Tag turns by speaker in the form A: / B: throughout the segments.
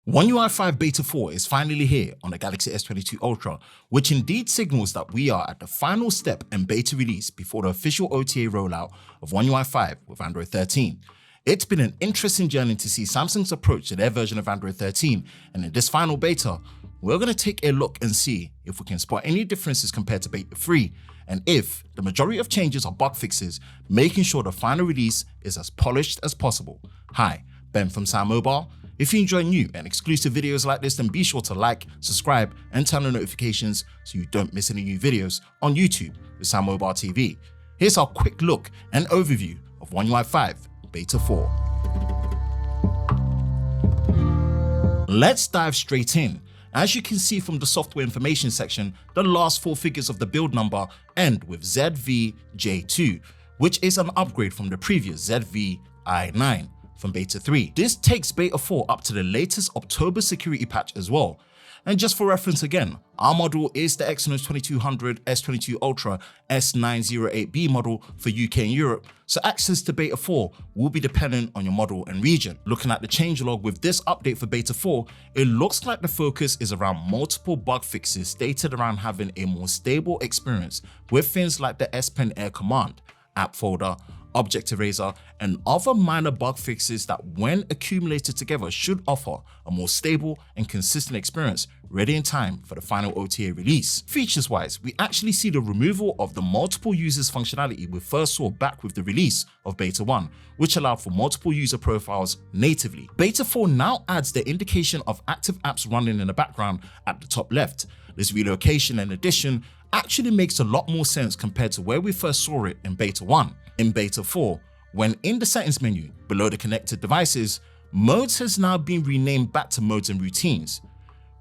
A: One UI 5 Beta 4 is finally here on the Galaxy S22 Ultra, which indeed signals that we are at the final step in beta release before the official OTA rollout of One UI 5 with Android 13. It's been an interesting journey to see Samsung's approach to their version of Android 13, and in this final beta, we're going to take a look and see if we can spot any differences compared to Beta 3, and if the majority of changes are bug fixes, making sure the final release is as polished as possible. Hi, Ben from SamMobile. If you enjoy new and exclusive videos like this, then be sure to like, subscribe, and turn on notifications so you don't miss any new videos on YouTube with SamMobile TV. Here's our quick look and overview of One UI 5 Beta 4. Let's dive straight in. As you can see from the software information section, the last four figures of the build number end with ZVJ2, which is an upgrade from the previous ZVI9 from Beta 3. This takes Beta 4 up to the latest October security patch as well. And just for reference again, our model is the Exynos 2200 S22 Ultra S908B model for UK and Europe, so access to Beta 4 will be dependent on your model and region. Looking at the changelog with this update for Beta 4, it looks like the focus is around multiple bug fixes stated around having a more stable experience with things like the S Pen Air command, app folder, object eraser, and other minor bug fixes that when accumulated together should offer a more stable and consistent experience ready in time for the final OTA release. Features wise, we actually see the removal of the multiple users functionality we first saw back with the release of Beta 1, which allowed for multiple user profiles natively. Beta 4 now adds the indication of active apps running in the background at the top left. This relocation and addition actually makes a lot more sense compared to where we first saw it in Beta 1. In Beta 4, when in the settings menu below the connected devices, modes has now been renamed back to modes and routines.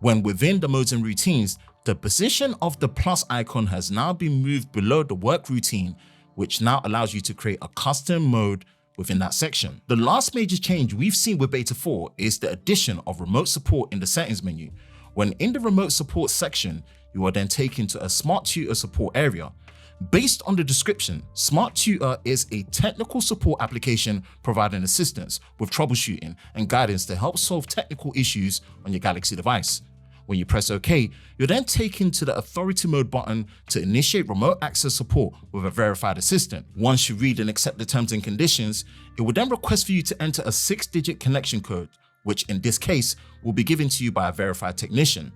A: When within the modes and routines, the position of the plus icon has now been moved below the work routine, which now allows you to create a custom mode within that section. The last major change we've seen with Beta 4 is the addition of remote support in the settings menu. When in the remote support section, you are then taken to a Smart Tutor support area. Based on the description, Smart Tutor is a technical support application providing assistance with troubleshooting and guidance to help solve technical issues on your Galaxy device. When you press OK, you're then taken to the Authority Mode button to initiate remote access support with a verified assistant. Once you read and accept the terms and conditions, it will then request for you to enter a 6-digit connection code, which in this case will be given to you by a verified technician.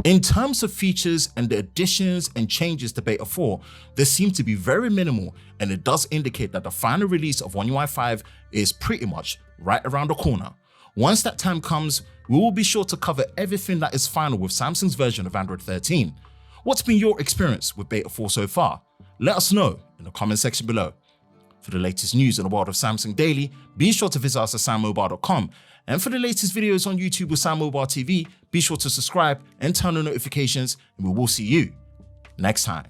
A: In terms of features and the additions and changes to Beta 4, they seem to be very minimal, and it does indicate that the final release of One UI 5 is pretty much right around the corner. Once that time comes, we will be sure to cover everything that is final with Samsung's version of Android 13. What's been your experience with Beta 4 so far? Let us know in the comment section below. For the latest news in the world of Samsung Daily, be sure to visit us at sammobile.com. And for the latest videos on YouTube with SamMobile TV, be sure to subscribe and turn on notifications, and we will see you next time.